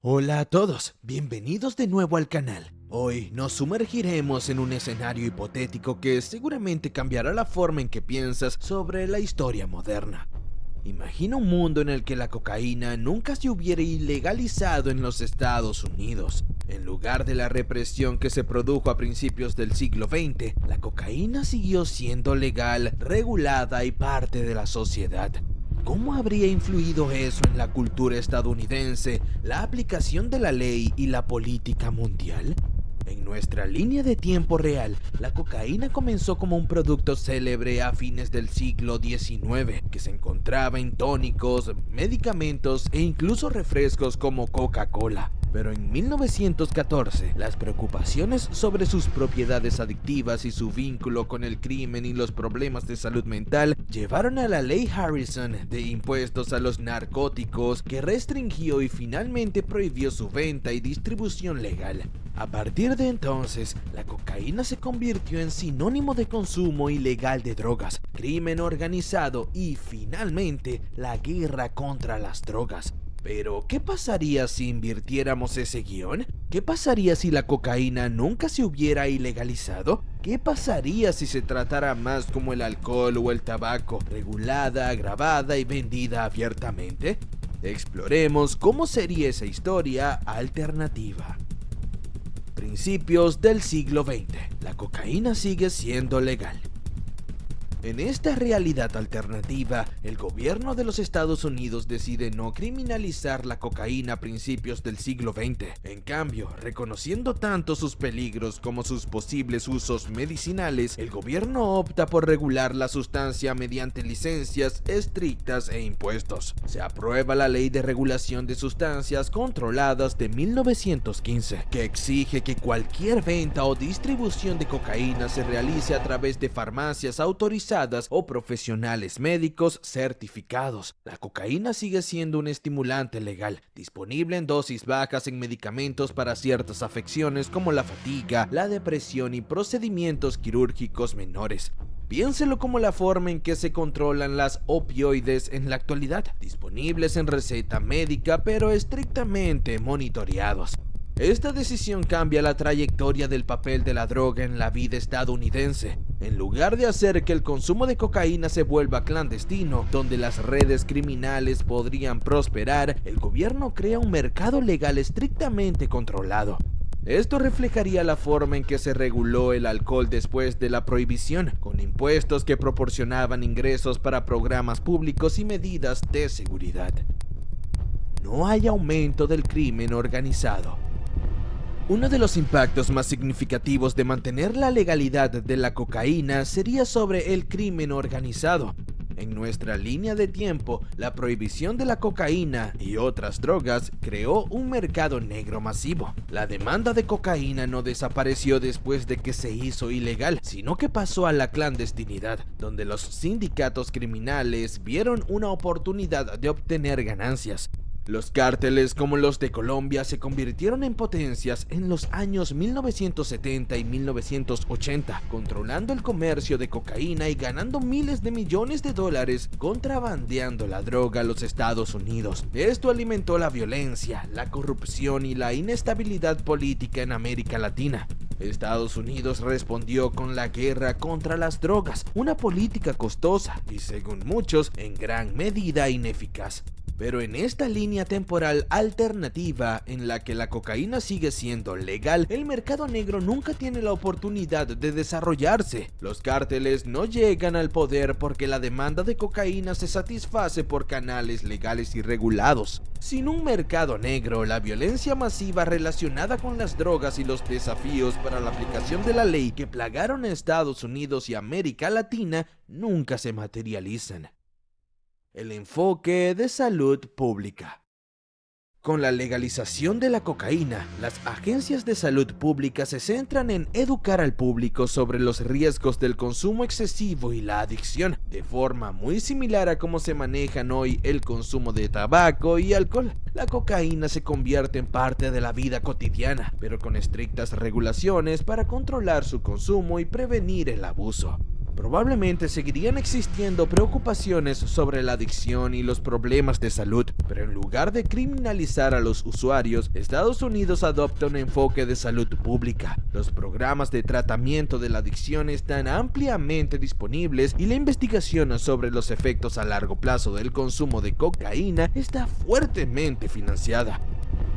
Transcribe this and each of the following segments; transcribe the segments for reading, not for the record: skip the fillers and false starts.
Hola a todos, bienvenidos de nuevo al canal. Hoy nos sumergiremos en un escenario hipotético que seguramente cambiará la forma en que piensas sobre la historia moderna. Imagina un mundo en el que la cocaína nunca se hubiera ilegalizado en los Estados Unidos. En lugar de la represión que se produjo a principios del siglo XX, la cocaína siguió siendo legal, regulada y parte de la sociedad. ¿Cómo habría influido eso en la cultura estadounidense, la aplicación de la ley y la política mundial? En nuestra línea de tiempo real, la cocaína comenzó como un producto célebre a fines del siglo XIX, que se encontraba en tónicos, medicamentos e incluso refrescos como Coca-Cola. Pero en 1914, las preocupaciones sobre sus propiedades adictivas y su vínculo con el crimen y los problemas de salud mental llevaron a la Ley Harrison de impuestos a los narcóticos, que restringió y finalmente prohibió su venta y distribución legal. A partir de entonces, la cocaína se convirtió en sinónimo de consumo ilegal de drogas, crimen organizado y, finalmente, la guerra contra las drogas. Pero, ¿qué pasaría si invirtiéramos ese guión? ¿Qué pasaría si la cocaína nunca se hubiera ilegalizado? ¿Qué pasaría si se tratara más como el alcohol o el tabaco, regulada, grabada y vendida abiertamente? Exploremos cómo sería esa historia alternativa. Principios del siglo XX. La cocaína sigue siendo legal. En esta realidad alternativa, el gobierno de los Estados Unidos decide no criminalizar la cocaína a principios del siglo XX. En cambio, reconociendo tanto sus peligros como sus posibles usos medicinales, el gobierno opta por regular la sustancia mediante licencias estrictas e impuestos. Se aprueba la Ley de Regulación de Sustancias Controladas de 1915, que exige que cualquier venta o distribución de cocaína se realice a través de farmacias autorizadas o profesionales médicos certificados. La cocaína sigue siendo un estimulante legal, disponible en dosis bajas en medicamentos para ciertas afecciones como la fatiga, la depresión y procedimientos quirúrgicos menores. Piénselo como la forma en que se controlan las opioides en la actualidad, disponibles en receta médica pero estrictamente monitoreados. Esta decisión cambia la trayectoria del papel de la droga en la vida estadounidense. En lugar de hacer que el consumo de cocaína se vuelva clandestino, donde las redes criminales podrían prosperar, el gobierno crea un mercado legal estrictamente controlado. Esto reflejaría la forma en que se reguló el alcohol después de la prohibición, con impuestos que proporcionaban ingresos para programas públicos y medidas de seguridad. No hay aumento del crimen organizado. Uno de los impactos más significativos de mantener la legalidad de la cocaína sería sobre el crimen organizado. En nuestra línea de tiempo, la prohibición de la cocaína y otras drogas creó un mercado negro masivo. La demanda de cocaína no desapareció después de que se hizo ilegal, sino que pasó a la clandestinidad, donde los sindicatos criminales vieron una oportunidad de obtener ganancias. Los cárteles como los de Colombia se convirtieron en potencias en los años 1970 y 1980, controlando el comercio de cocaína y ganando miles de millones de dólares contrabandeando la droga a los Estados Unidos. Esto alimentó la violencia, la corrupción y la inestabilidad política en América Latina. Estados Unidos respondió con la guerra contra las drogas, una política costosa y, según muchos, en gran medida ineficaz. Pero en esta línea temporal alternativa en la que la cocaína sigue siendo legal, el mercado negro nunca tiene la oportunidad de desarrollarse. Los cárteles no llegan al poder porque la demanda de cocaína se satisface por canales legales y regulados. Sin un mercado negro, la violencia masiva relacionada con las drogas y los desafíos para la aplicación de la ley que plagaron a Estados Unidos y América Latina nunca se materializan. El enfoque de salud pública. Con la legalización de la cocaína, las agencias de salud pública se centran en educar al público sobre los riesgos del consumo excesivo y la adicción, de forma muy similar a cómo se manejan hoy el consumo de tabaco y alcohol. La cocaína se convierte en parte de la vida cotidiana, pero con estrictas regulaciones para controlar su consumo y prevenir el abuso. Probablemente seguirían existiendo preocupaciones sobre la adicción y los problemas de salud, pero en lugar de criminalizar a los usuarios, Estados Unidos adopta un enfoque de salud pública. Los programas de tratamiento de la adicción están ampliamente disponibles y la investigación sobre los efectos a largo plazo del consumo de cocaína está fuertemente financiada.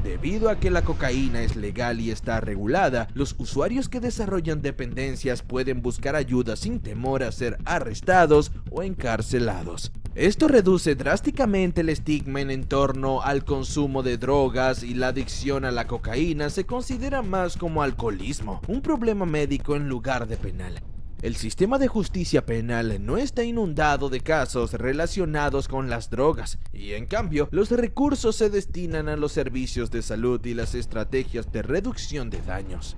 Debido a que la cocaína es legal y está regulada, los usuarios que desarrollan dependencias pueden buscar ayuda sin temor a ser arrestados o encarcelados. Esto reduce drásticamente el estigma en torno al consumo de drogas, y la adicción a la cocaína se considera más como alcoholismo, un problema médico en lugar de penal. El sistema de justicia penal no está inundado de casos relacionados con las drogas, y en cambio los recursos se destinan a los servicios de salud y las estrategias de reducción de daños.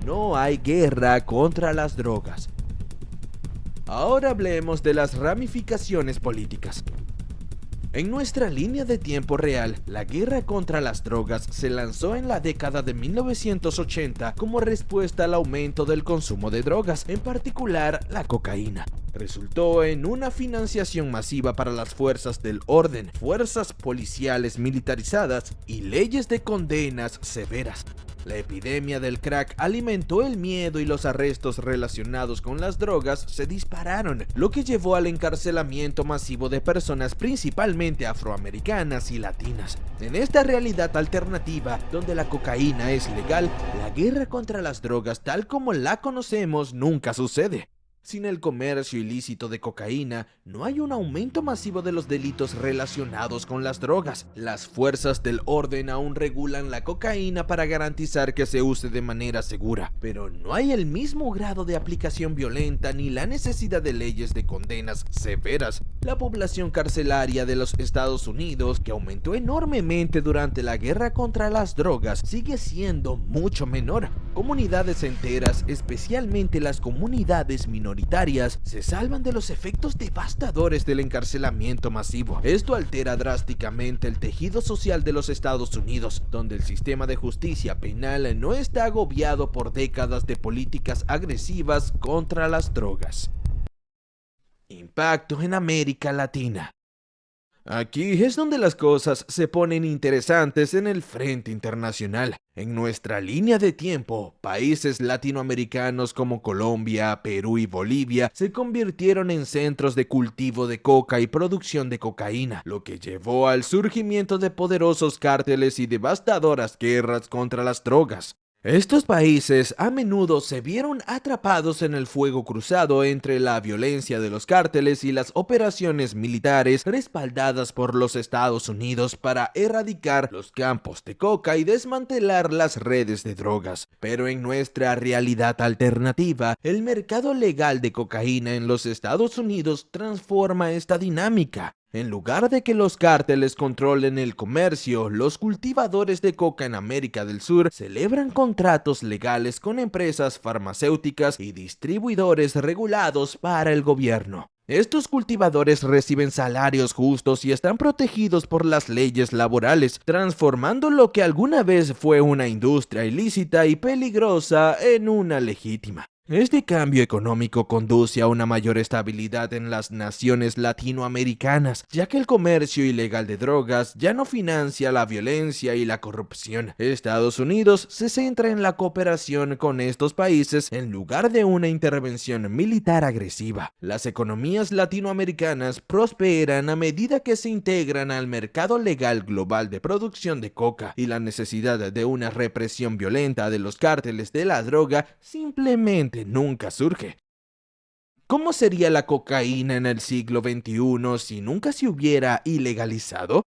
No hay guerra contra las drogas. Ahora hablemos de las ramificaciones políticas. En nuestra línea de tiempo real, la guerra contra las drogas se lanzó en la década de 1980 como respuesta al aumento del consumo de drogas, en particular la cocaína. Resultó en una financiación masiva para las fuerzas del orden, fuerzas policiales militarizadas y leyes de condenas severas. La epidemia del crack alimentó el miedo y los arrestos relacionados con las drogas se dispararon, lo que llevó al encarcelamiento masivo de personas principalmente afroamericanas y latinas. En esta realidad alternativa, donde la cocaína es legal, la guerra contra las drogas tal como la conocemos nunca sucede. Sin el comercio ilícito de cocaína, no hay un aumento masivo de los delitos relacionados con las drogas. Las fuerzas del orden aún regulan la cocaína para garantizar que se use de manera segura, pero no hay el mismo grado de aplicación violenta ni la necesidad de leyes de condenas severas. La población carcelaria de los Estados Unidos, que aumentó enormemente durante la guerra contra las drogas, sigue siendo mucho menor. Comunidades enteras, especialmente las comunidades minoritarias, se salvan de los efectos devastadores del encarcelamiento masivo. Esto altera drásticamente el tejido social de los Estados Unidos, donde el sistema de justicia penal no está agobiado por décadas de políticas agresivas contra las drogas. Impacto en América Latina. Aquí es donde las cosas se ponen interesantes en el frente internacional. En nuestra línea de tiempo, países latinoamericanos como Colombia, Perú y Bolivia se convirtieron en centros de cultivo de coca y producción de cocaína, lo que llevó al surgimiento de poderosos cárteles y devastadoras guerras contra las drogas. Estos países a menudo se vieron atrapados en el fuego cruzado entre la violencia de los cárteles y las operaciones militares respaldadas por los Estados Unidos para erradicar los campos de coca y desmantelar las redes de drogas. Pero en nuestra realidad alternativa, el mercado legal de cocaína en los Estados Unidos transforma esta dinámica. En lugar de que los cárteles controlen el comercio, los cultivadores de coca en América del Sur celebran contratos legales con empresas farmacéuticas y distribuidores regulados para el gobierno. Estos cultivadores reciben salarios justos y están protegidos por las leyes laborales, transformando lo que alguna vez fue una industria ilícita y peligrosa en una legítima. Este cambio económico conduce a una mayor estabilidad en las naciones latinoamericanas, ya que el comercio ilegal de drogas ya no financia la violencia y la corrupción. Estados Unidos se centra en la cooperación con estos países en lugar de una intervención militar agresiva. Las economías latinoamericanas prosperan a medida que se integran al mercado legal global de producción de coca, y la necesidad de una represión violenta de los cárteles de la droga simplemente nunca surge. ¿Cómo sería la cocaína en el siglo XXI si nunca se hubiera ilegalizado?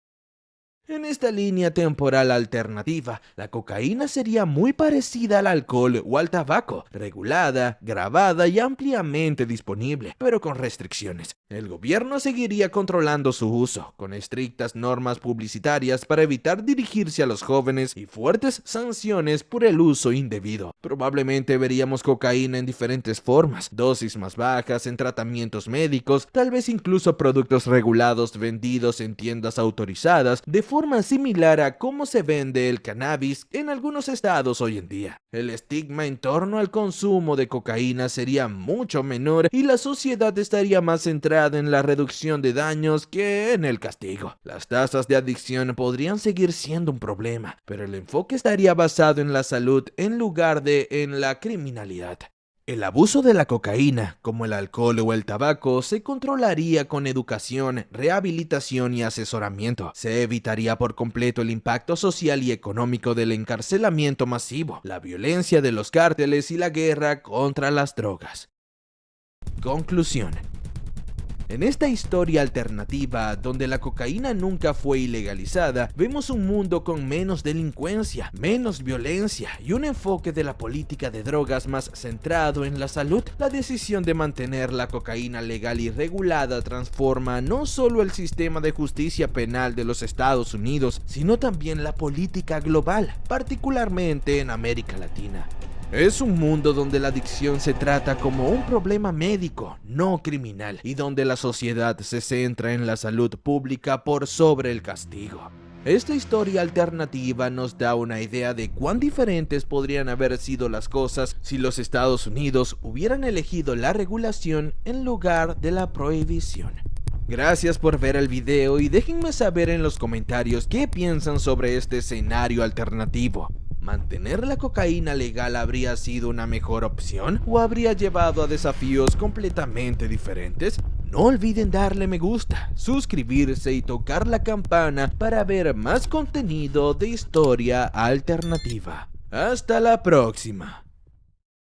En esta línea temporal alternativa, la cocaína sería muy parecida al alcohol o al tabaco, regulada, grabada y ampliamente disponible, pero con restricciones. El gobierno seguiría controlando su uso, con estrictas normas publicitarias para evitar dirigirse a los jóvenes y fuertes sanciones por el uso indebido. Probablemente veríamos cocaína en diferentes formas, dosis más bajas en tratamientos médicos, tal vez incluso productos regulados vendidos en tiendas autorizadas, de forma forma similar a cómo se vende el cannabis en algunos estados hoy en día. El estigma en torno al consumo de cocaína sería mucho menor y la sociedad estaría más centrada en la reducción de daños que en el castigo. Las tasas de adicción podrían seguir siendo un problema, pero el enfoque estaría basado en la salud en lugar de en la criminalidad. El abuso de la cocaína, como el alcohol o el tabaco, se controlaría con educación, rehabilitación y asesoramiento. Se evitaría por completo el impacto social y económico del encarcelamiento masivo, la violencia de los cárteles y la guerra contra las drogas. Conclusión. En esta historia alternativa, donde la cocaína nunca fue ilegalizada, vemos un mundo con menos delincuencia, menos violencia y un enfoque de la política de drogas más centrado en la salud. La decisión de mantener la cocaína legal y regulada transforma no solo el sistema de justicia penal de los Estados Unidos, sino también la política global, particularmente en América Latina. Es un mundo donde la adicción se trata como un problema médico, no criminal, y donde la sociedad se centra en la salud pública por sobre el castigo. Esta historia alternativa nos da una idea de cuán diferentes podrían haber sido las cosas si los Estados Unidos hubieran elegido la regulación en lugar de la prohibición. Gracias por ver el video y déjenme saber en los comentarios qué piensan sobre este escenario alternativo. ¿Mantener la cocaína legal habría sido una mejor opción o habría llevado a desafíos completamente diferentes? No olviden darle me gusta, suscribirse y tocar la campana para ver más contenido de historia alternativa. Hasta la próxima.